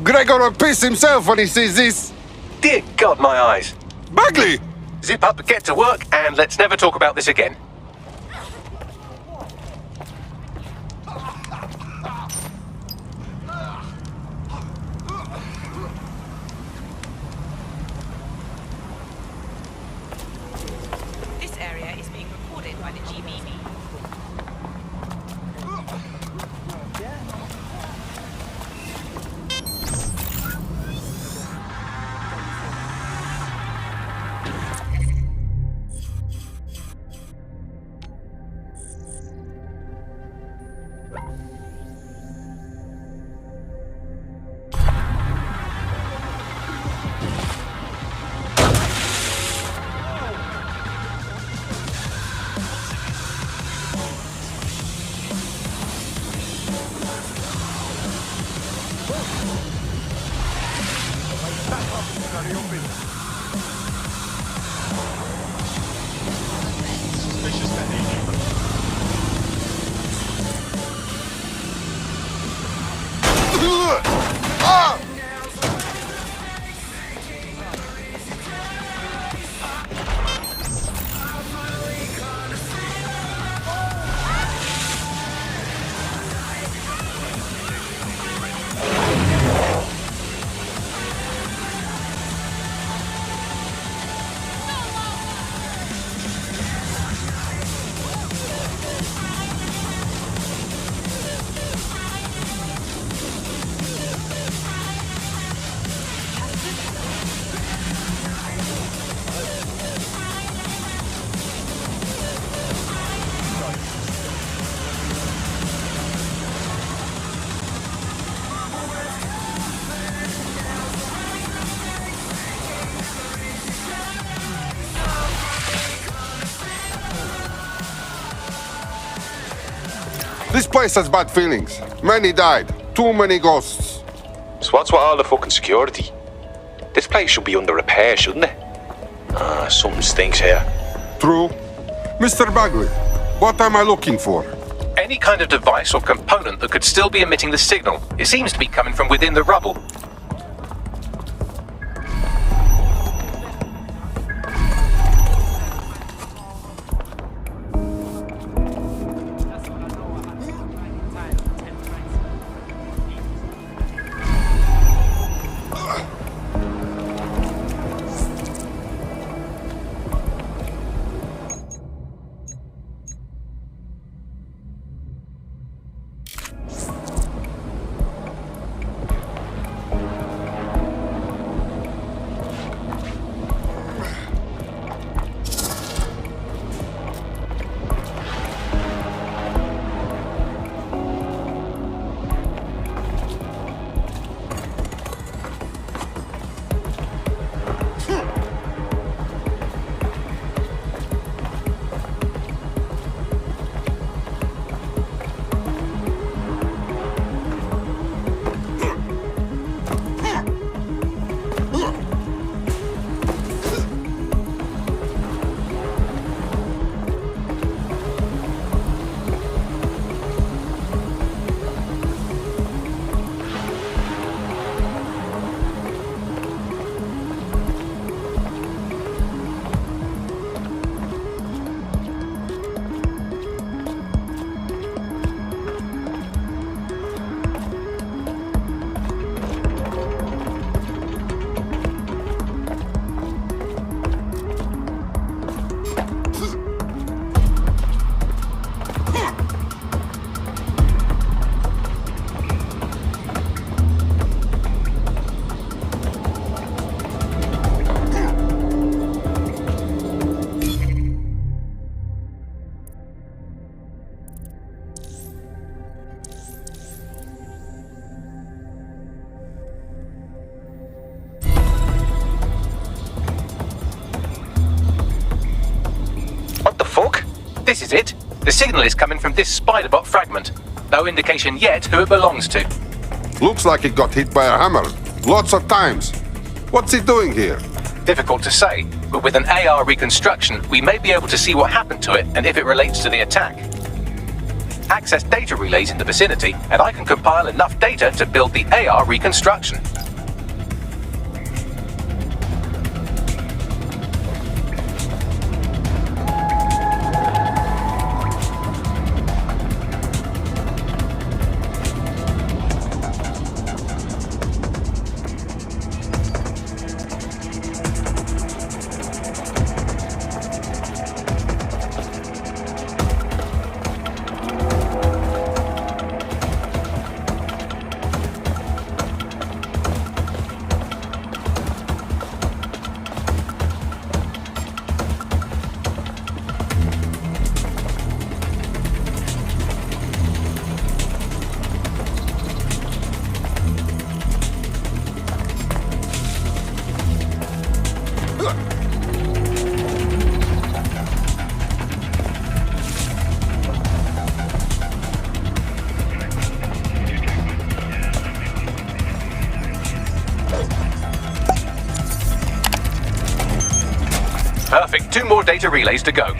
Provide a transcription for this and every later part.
Gregor will piss himself when he sees this. Dear God, my eyes. Bagley! Zip up, get to work, and let's never talk about this again. This area is being recorded by the GBB. This place has bad feelings. Many died. Too many ghosts. So what's with all the fucking security? This place should be under repair, shouldn't it? Something stinks here. True. Mr. Bagley, what am I looking for? Any kind of device or component that could still be emitting the signal. It seems to be coming from within the rubble. This is it. The signal is coming from this spider-bot fragment. No indication yet who it belongs to. Looks like it got hit by a hammer. Lots of times. What's it doing here? Difficult to say, but with an AR reconstruction, we may be able to see what happened to it and if it relates to the attack. access data relays in the vicinity, and I can compile enough data to build the AR reconstruction. Perfect. 2 more data relays to go.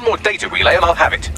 More data relay and I'll have it.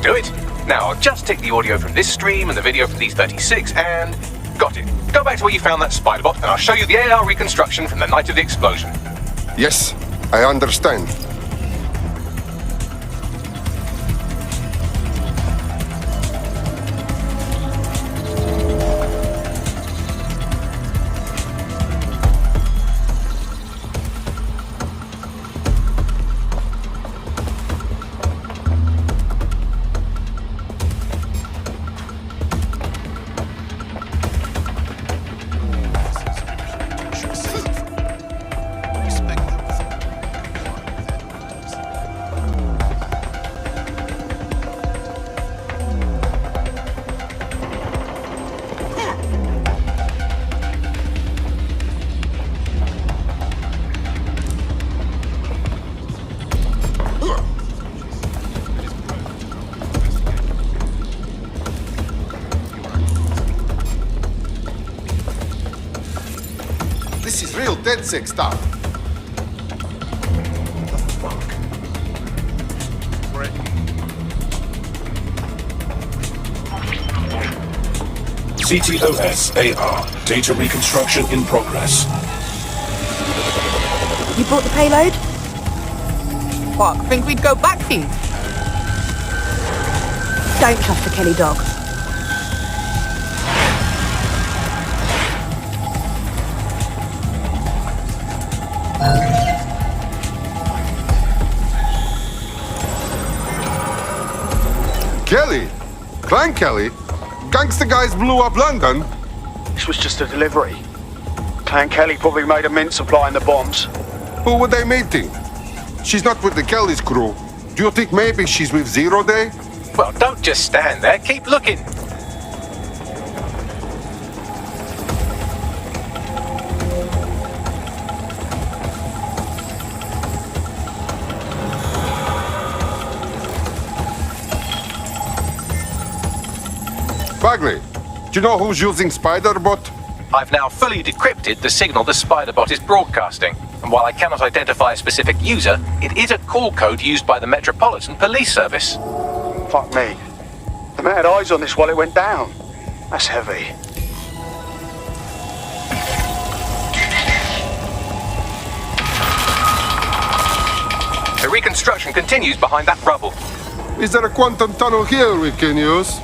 Do it. Now I'll just take the audio from this stream and the video from these 36 and... got it. Go back to where you found that spider bot and I'll show you the AR reconstruction from the night of the explosion. Yes, I understand. This is real DedSec stuff. CTOS AR. Data reconstruction in progress. You brought the payload? Fuck, think we'd go back here? Don't trust the Kelly dog. Kelly? Clan Kelly? Gangster guys blew up London? This was just a delivery. Clan Kelly probably made a mint supplying the bombs. Who were they meeting? She's not with the Kelly's crew. Do you think maybe she's with Zero Day? Well, don't just stand there. Keep looking. Bagley, do you know who's using Spider-Bot? I've now fully decrypted the signal the Spider-Bot is broadcasting. And while I cannot identify a specific user, it is a call code used by the Metropolitan Police Service. Fuck me. The man had eyes on this while it went down. That's heavy. The reconstruction continues behind that rubble. Is there a quantum tunnel here we can use?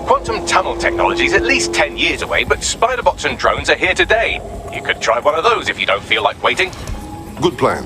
Quantum tunnel technology is at least 10 years away, but spider-bots and drones are here today. You could try one of those if you don't feel like waiting. Good plan.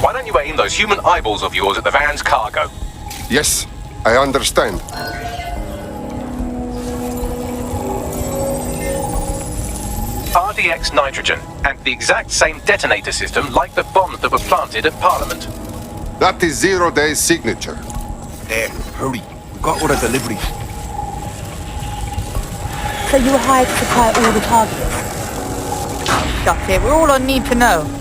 Why don't you aim those human eyeballs of yours at the van's cargo? Yes, I understand. RDX nitrogen, and the exact same detonator system like the bombs that were planted at Parliament. That is Zero Day's signature. There, hurry. We got all the deliveries. So you were hired to supply all the targets? That's it, we're all I need to know.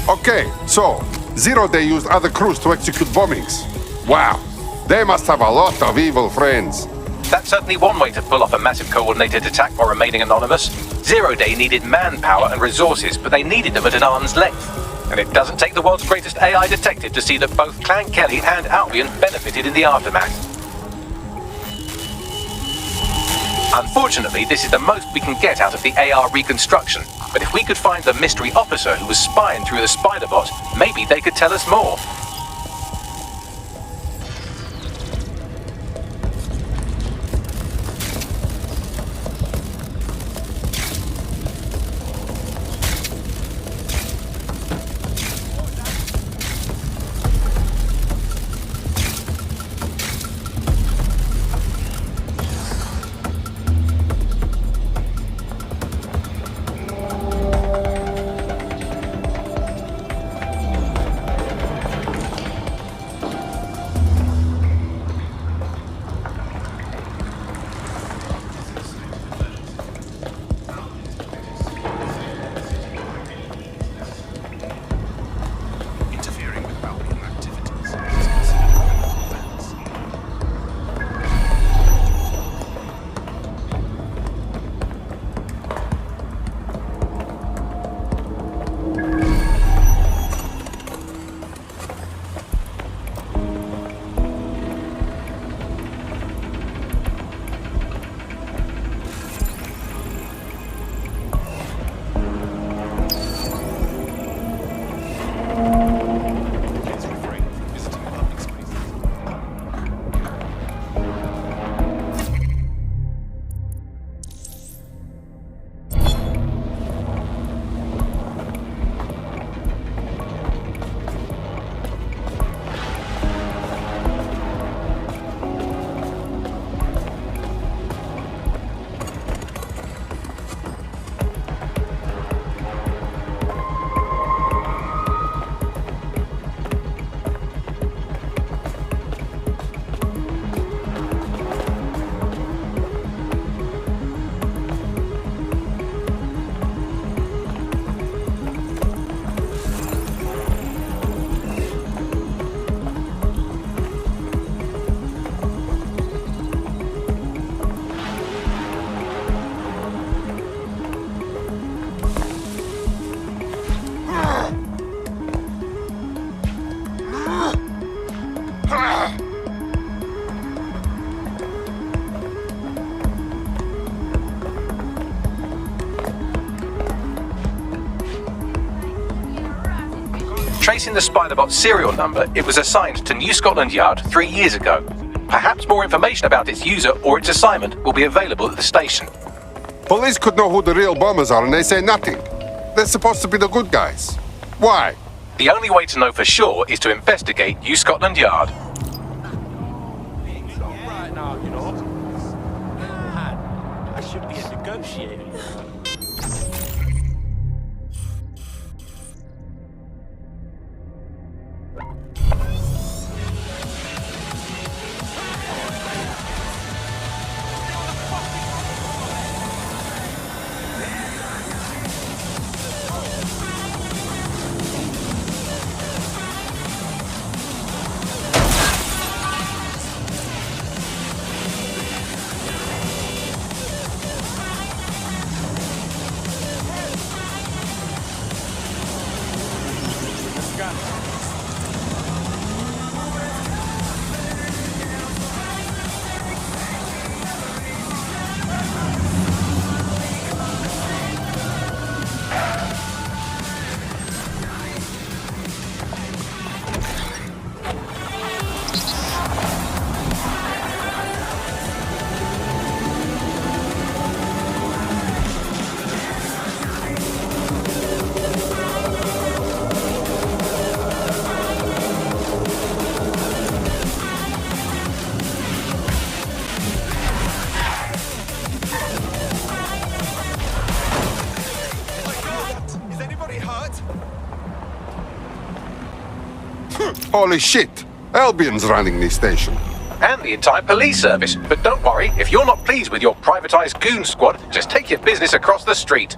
Okay, so Zero Day used other crews to execute bombings. Wow, they must have a lot of evil friends. That's certainly one way to pull off a massive coordinated attack while remaining anonymous. Zero Day needed manpower and resources, but they needed them at an arm's length. And it doesn't take the world's greatest AI detective to see that both Clan Kelly and Albion benefited in the aftermath. Unfortunately, this is the most we can get out of the AR reconstruction. But if we could find the mystery officer who was spying through the Spider-Bot, maybe they could tell us more. Tracing the Spider-Bot's serial number, it was assigned to New Scotland Yard 3 years ago. Perhaps more information about its user or its assignment will be available at the station. Police could know who the real bombers are and they say nothing. They're supposed to be the good guys. Why? The only way to know for sure is to investigate New Scotland Yard. Right now, you know. Man, I should be a negotiator. Holy shit! Albion's running this station. And the entire police service. But don't worry, if you're not pleased with your privatized goon squad, just take your business across the street.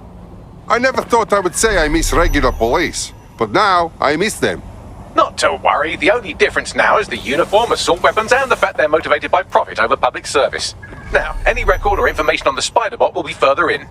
I never thought I would say I miss regular police, but now I miss them. Not to worry, the only difference now is the uniform, assault weapons, and the fact they're motivated by profit over public service. Now, any record or information on the Spider-Bot will be further in.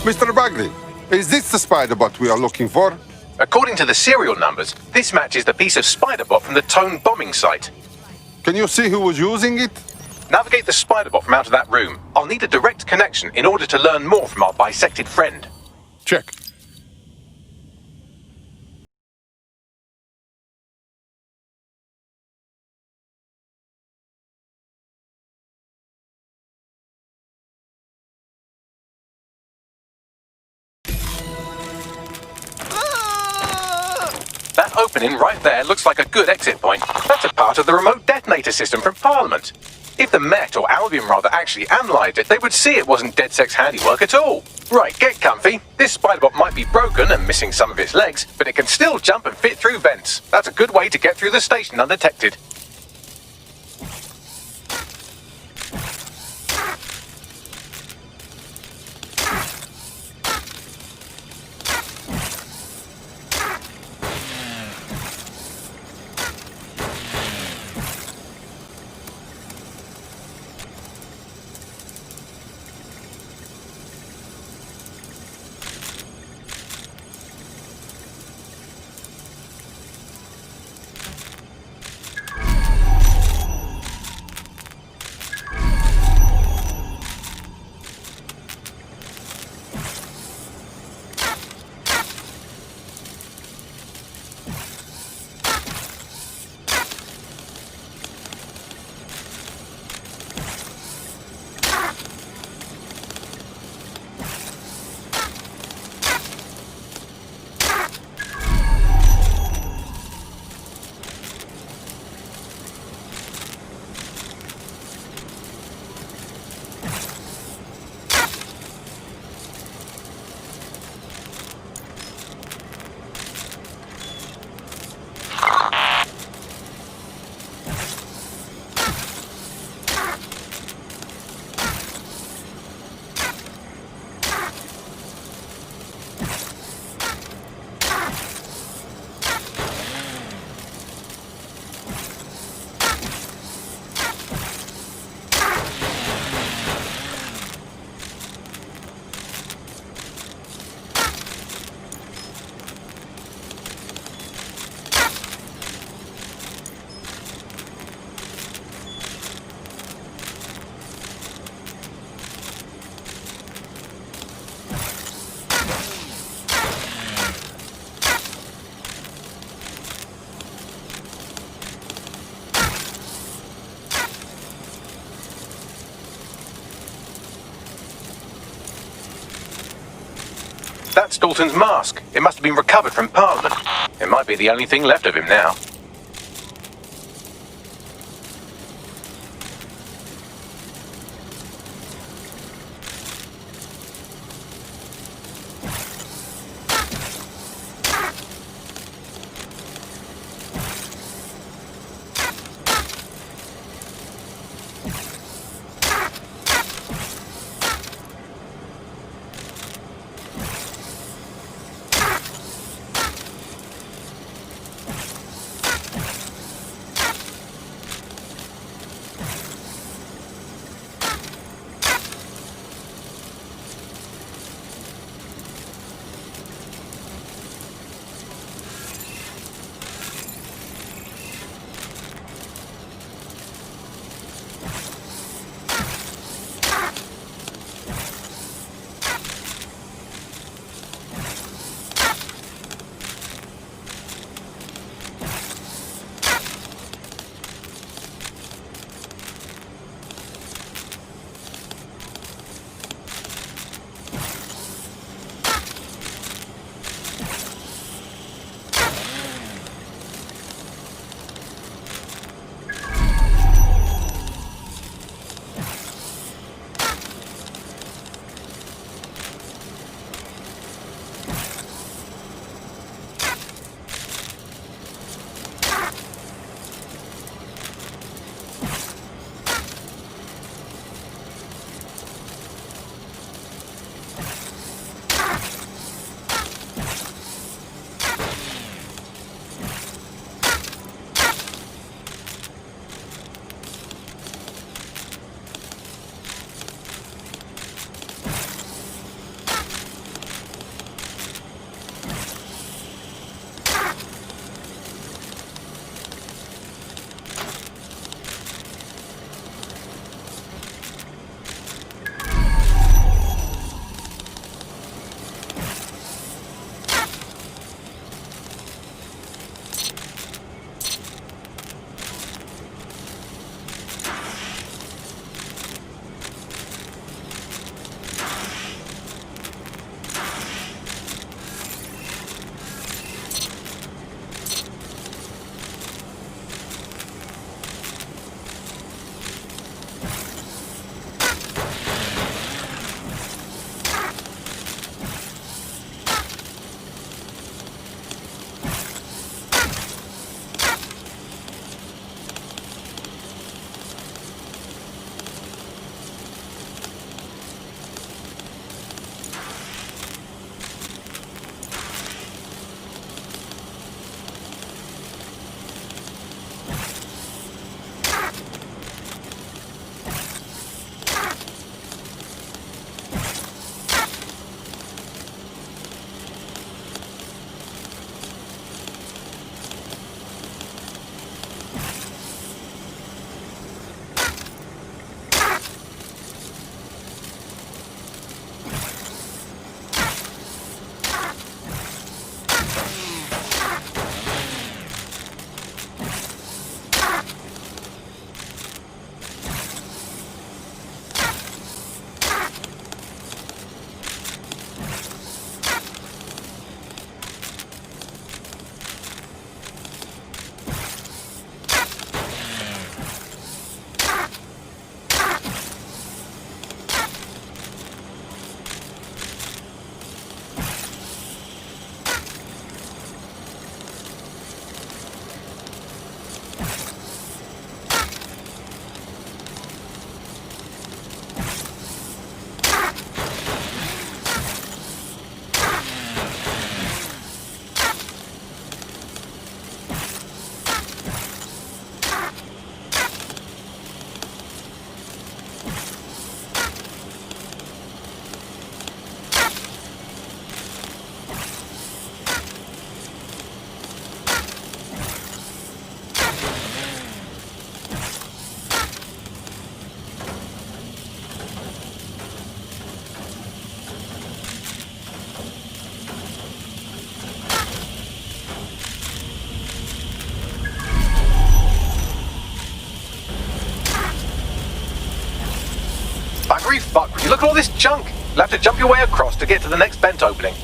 Mr. Bagley, is this the Spider-Bot we are looking for? According to the serial numbers, this matches the piece of Spider-Bot from the Tone bombing site. Can you see who was using it? Navigate the Spider-Bot from out of that room. I'll need a direct connection in order to learn more from our bisected friend. Check. That opening right there looks like a good exit point. That's a part of the remote detonator system from Parliament. If the Met, or Albion rather, actually analysed it, they would see it wasn't DedSec's handiwork at all. Right, get comfy. This Spider-Bot might be broken and missing some of its legs, but it can still jump and fit through vents. That's a good way to get through the station undetected. That's Dalton's mask. It must have been recovered from Parliament. It might be the only thing left of him now. Buggery fuck, would you look at all this junk? You'll have to jump your way across to get to the next vent opening.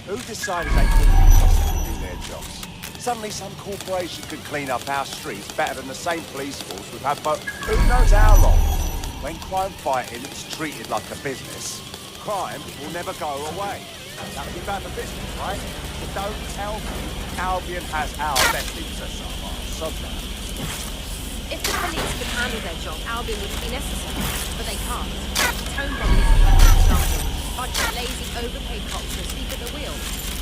Who decided they couldn't be trusted to do their jobs? Suddenly some corporation could clean up our streets better than the same police force we've had for who knows how long. When crime fighting is treated like a business, crime will never go away. That would be bad for business, right? But don't tell me Albion has our best interests at heart. Sod that. If the police could handle their job, Albion wouldn't be necessary. But they can't. Tone bombing is a perfect example. Bunch of lazy, overpaid cops who sleep at the wheel.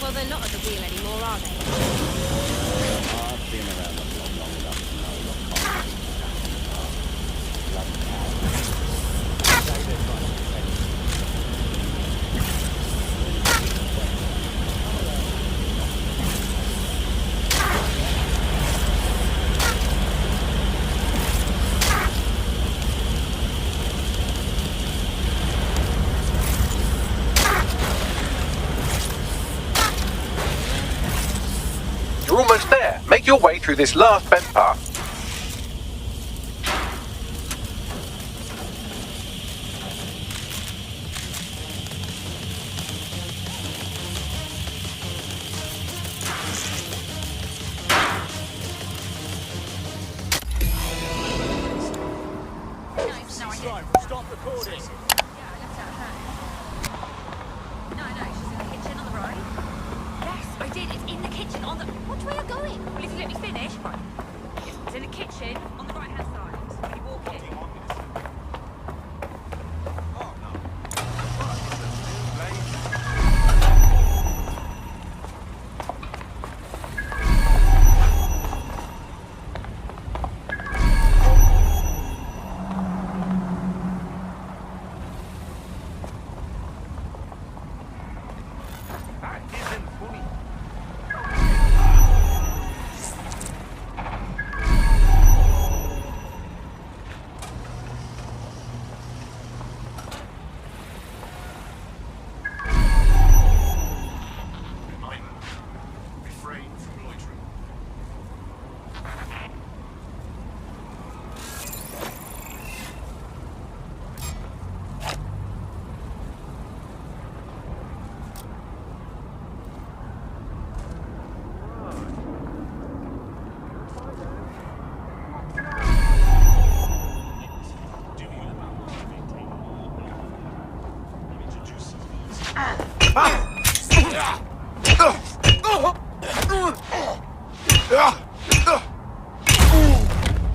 Well, they're not at the wheel anymore, are they? I've been around the block long enough to know what cops bloody hell. Say they're trying to protect us. You're almost there. Make your way through this last bent path. Stop recording. I did. It's in the kitchen on the... Which way are you going? Well, if you let me finish. Right. It's in the kitchen on the right-hand side. When you walk in.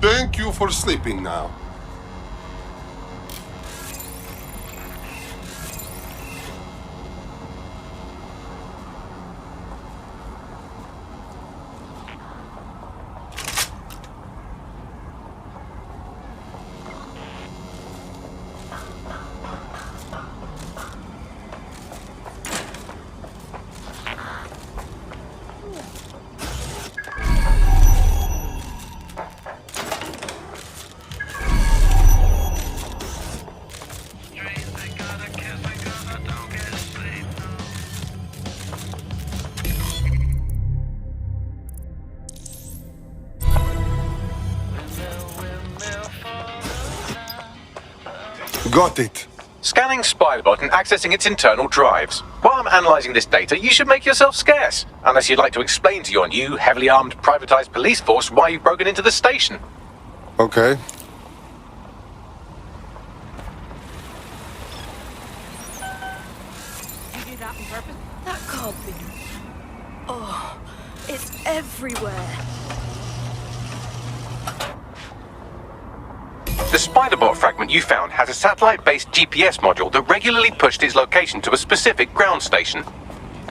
Thank you for sleeping now. Got it. Scanning Spybot and accessing its internal drives. While I'm analysing this data, you should make yourself scarce. Unless you'd like to explain to your new, heavily armed, privatised police force why you've broken into the station. Okay. You do that on purpose? That can't be. Oh, it's everywhere. The Spiderbot fragment you found has a satellite-based GPS module that regularly pushed its location to a specific ground station.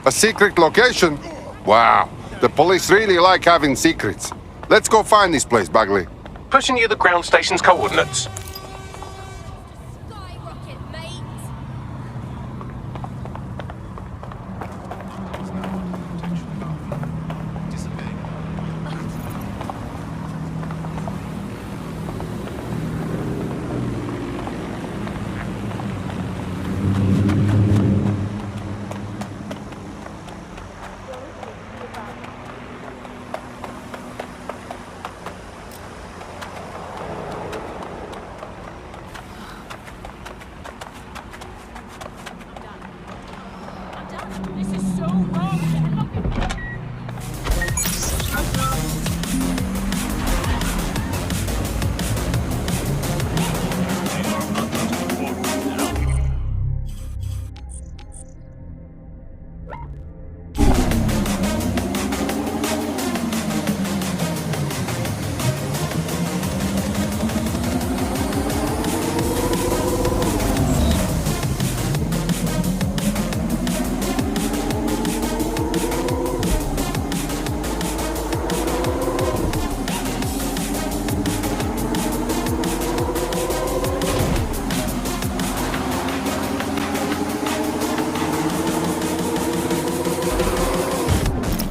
A secret location? Wow. The police really like having secrets. Let's go find this place, Bagley. Pushing you the ground station's coordinates. Skyrocket, mate!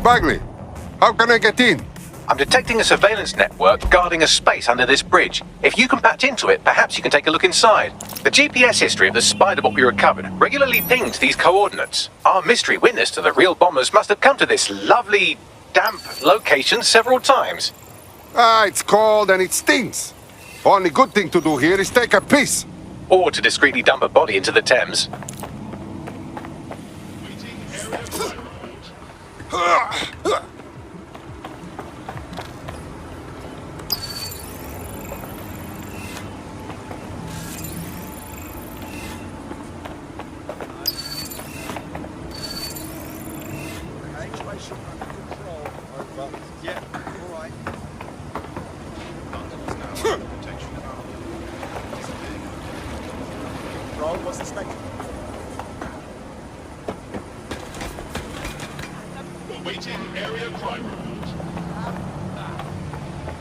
Bagley, how can I get in? I'm detecting a surveillance network guarding a space under this bridge. If you can patch into it, perhaps you can take a look inside. The GPS history of the spider bot we recovered regularly pings these coordinates. Our mystery witness to the real bombers must have come to this lovely, damp location several times. Ah, it's cold and it stinks. Only good thing to do here is take a piss. Or to discreetly dump a body into the Thames.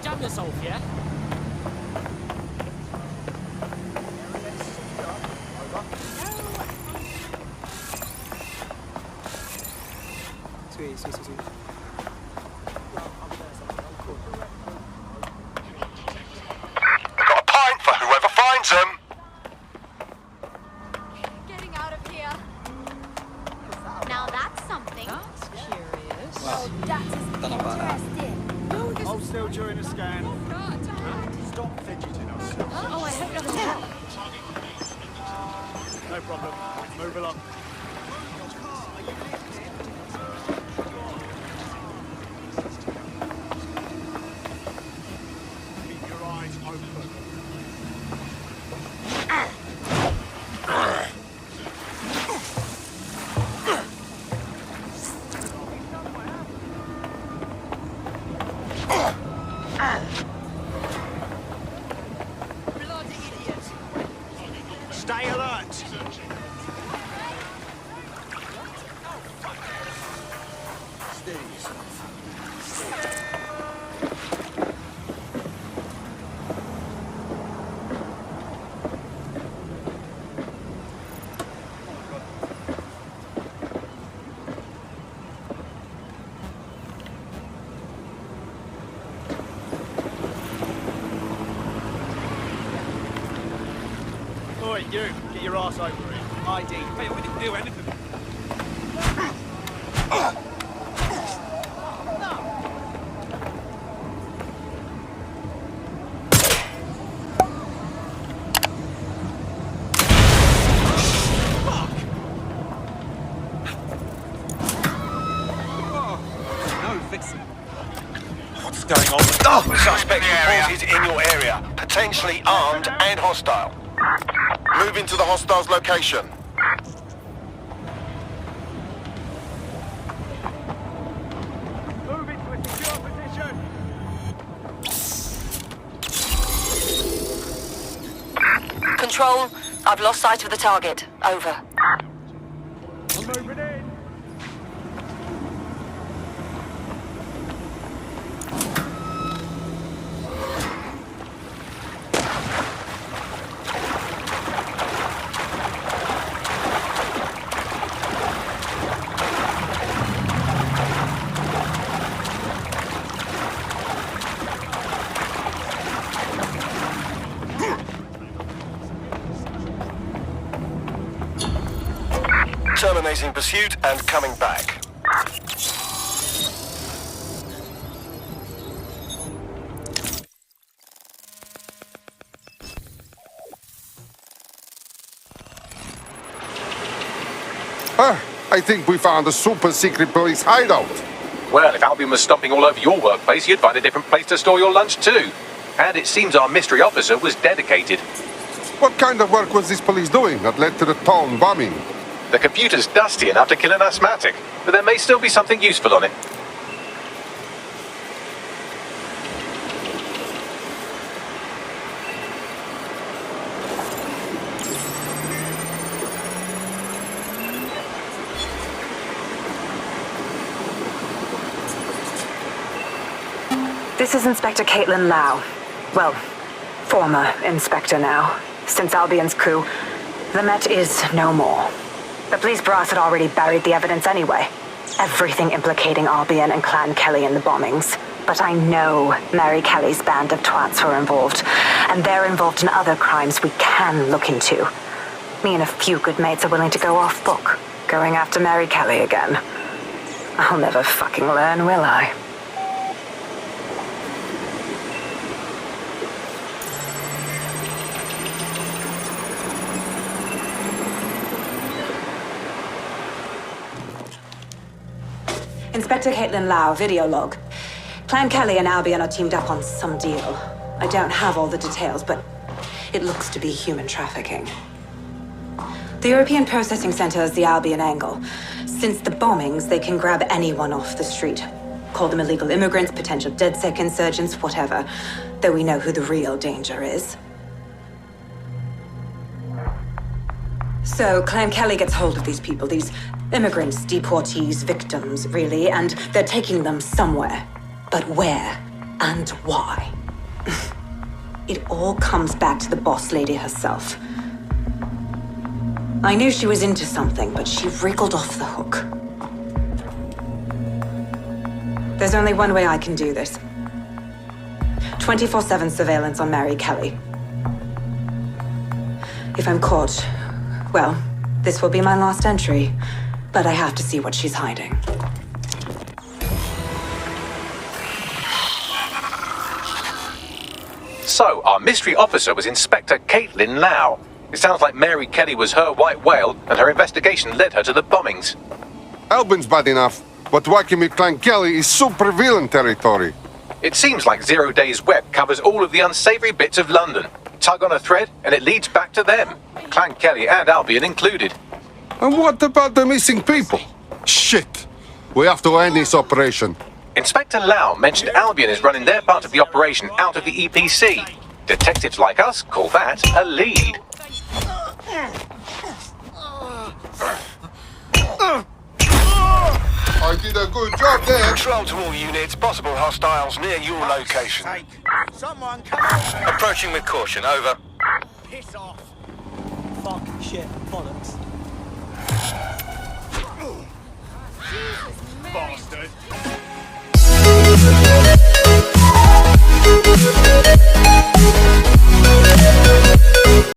Jam this off, yeah? Sweet. I've got a pint for whoever finds them. Getting out of here. Now that's something. That's curious. Oh, that is interesting. Hold still during the scan. Stop fidgeting us. Oh, I hope nothing's wrong. No problem. Move along. Keep your eyes open. Stay alert. Oi, you, get your ass over here. ID. Hey, we didn't do anything. What's going on? Oh, suspect reported in your area. Potentially armed and hostile. Move into the hostile's location. Move into a secure position. Control, I've lost sight of the target. Over. I'm moving in. Terminating pursuit and coming back. I think we found a super secret police hideout. Well, if Albion was stomping all over your workplace, you'd find a different place to store your lunch too. And it seems our mystery officer was dedicated. What kind of work was this police doing that led to the town bombing? The computer's dusty enough to kill an asthmatic, but there may still be something useful on it. This is Inspector Caitlin Lau. Well, former Inspector now. Since Albion's coup, the Met is no more. The police brass had already buried the evidence anyway. everything implicating Albion and Clan Kelly in the bombings. But I know Mary Kelly's band of twats were involved, and they're involved in other crimes we can look into. Me and a few good mates are willing to go off book, going after Mary Kelly again. I'll never fucking learn, will I? Inspector Caitlin Lau, video log. Clan Kelly and Albion are teamed up on some deal. I don't have all the details, but it looks to be human trafficking. The European Processing Center is the Albion angle. Since the bombings, they can grab anyone off the street. Call them illegal immigrants, potential DedSec insurgents, whatever. Though we know who the real danger is. So, Clan Kelly gets hold of these people, these immigrants, deportees, victims, really, and they're taking them somewhere. But where and why? It all comes back to the boss lady herself. I knew she was into something, but she wriggled off the hook. There's only one way I can do this. 24/7 surveillance on Mary Kelly. If I'm caught, well, this will be my last entry. But I have to see what she's hiding. So, our mystery officer was Inspector Caitlin Lau. It sounds like Mary Kelly was her white whale, and her investigation led her to the bombings. Albion's bad enough, but working with Clan Kelly is super villain territory. It seems like 0 Day's web covers all of the unsavory bits of London. Tug on a thread, and it leads back to them. Clan Kelly and Albion included. And what about the missing people? Shit! We have to end this operation. Inspector Lau mentioned Albion is running their part of the operation out of the EPC. Detectives like us call that a lead. I did a good job there. Control to all units. Possible hostiles near your location. Someone come on! Approaching with caution, over. Piss off! Fucking shit, bollocks. Bastard.